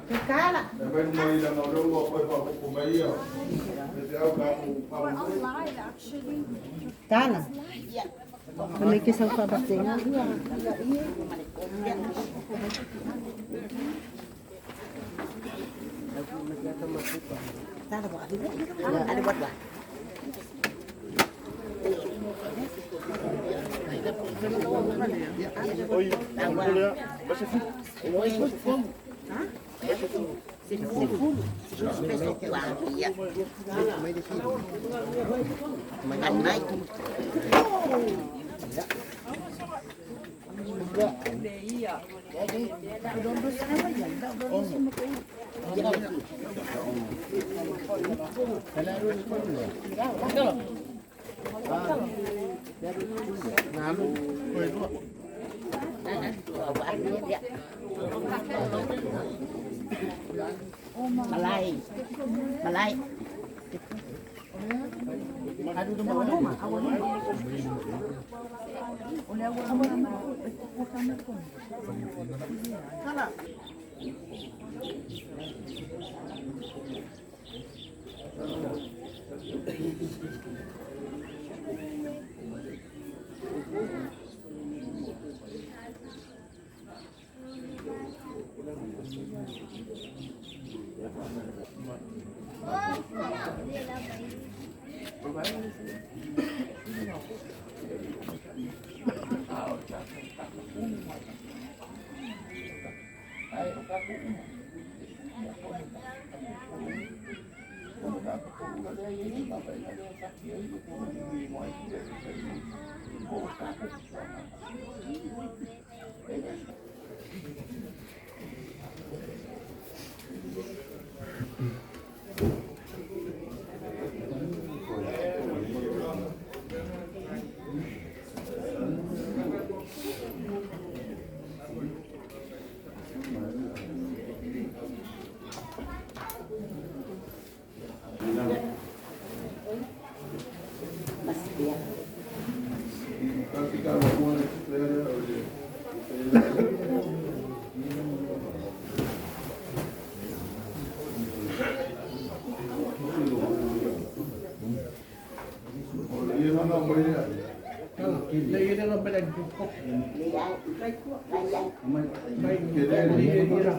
cái cá là bên ngoài là nó đâu có phải vào của mấy giờ để ao cá We're online actually. cá là mình lấy cái sản phẩm bạc tiền á ta là bỏ đi ada buat lah Anh mấy Malay Malay tapi kalau mau dia mana boleh Kita ini dalam badan cukup. baik kita ini udah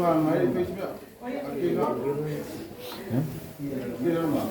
mah mai pesnya akhirnya kira mah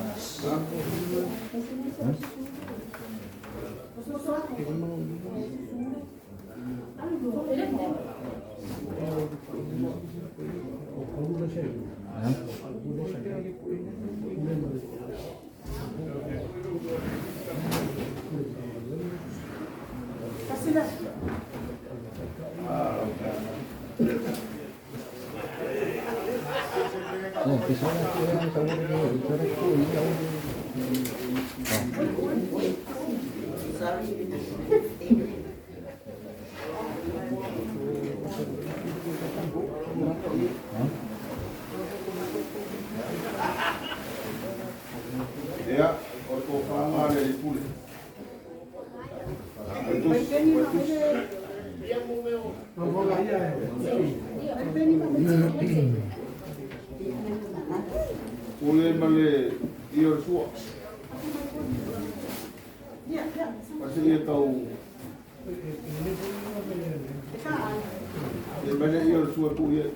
ya orto fama dari pulih Pulih male dia suak pasti dia tahu dia banyak dia suak tu dia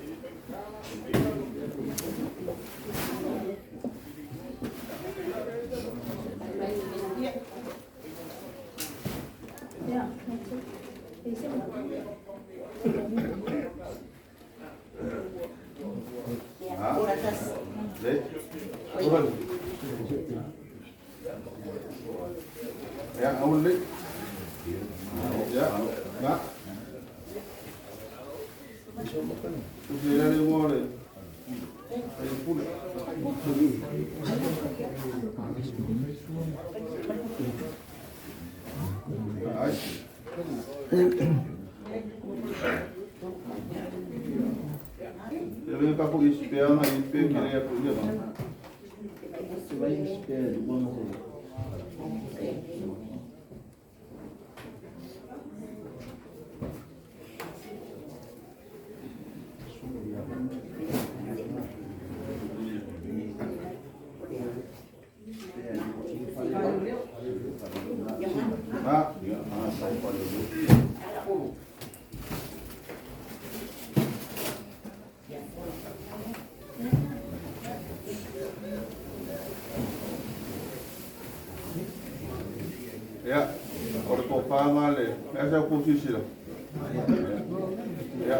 turun ya awal lik ya nak usia dari mana ayo pulang Ele está por esperando aí, porque ele é por dia. Você vai esperar, vamos ver. Ya, ora ko pangale. Esa posisi lah. Ya.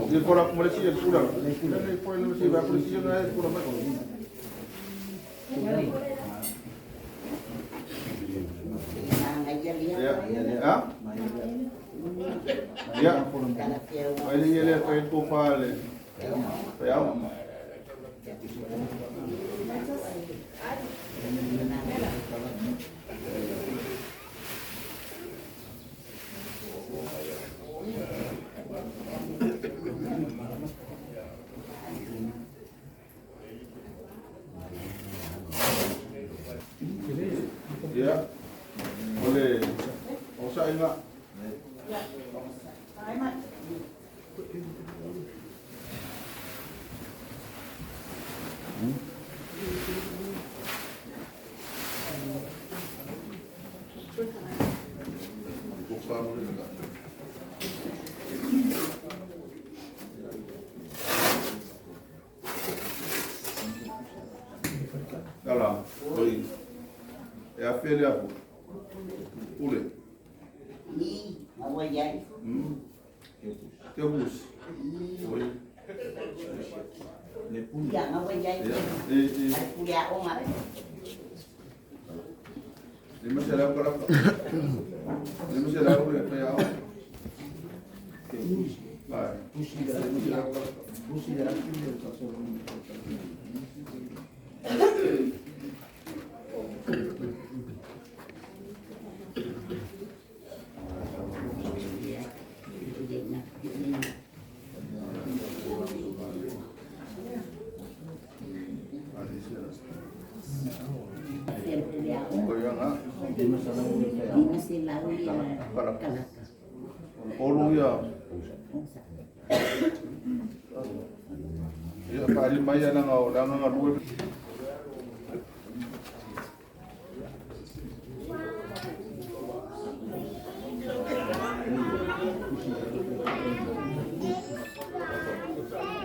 Dia korang Malaysia pulang. Dia poin Malaysia Malaysia na pulang mai. Ya. Ha? Ya. Ini ele poin ko pale. Ya. Ya, boleh. Usah enggak? Buka boleh enggak? Kalau, boleh. Ya, feli hapo. Ule. Kebus. Oi. Lima sila pala. Lima sila ule kaya ako. Bye. Kaya nga. Orang ya. Ya paling maya na nga duwe.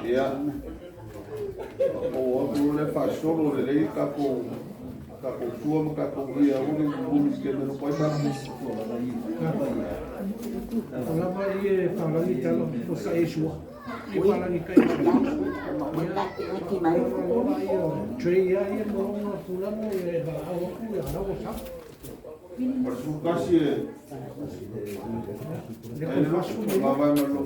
Ya. O le fa solo le kapo tua kapo ia uni que não pode dar Kalau dia kalau ni kalau saya semua, kalau ni kaya, cuci ya ia mau pulang ya awak tu ya awak sah. Por su casi vai me lo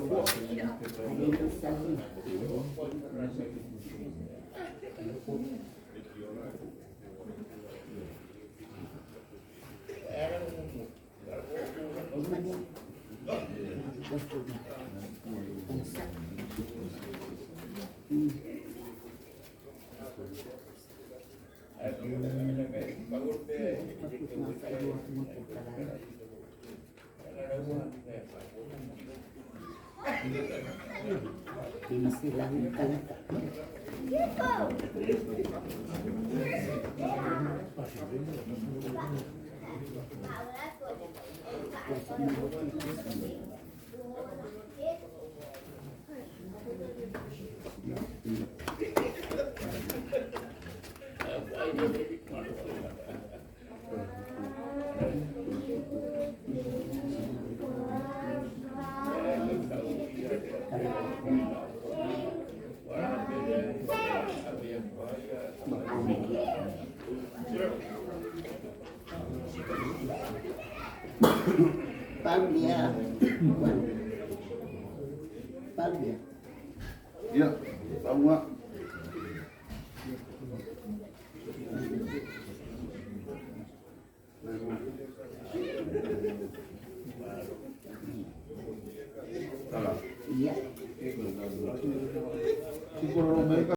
Palmia. Ya, tahu nggak? Salah. Iya. Si kurang mereka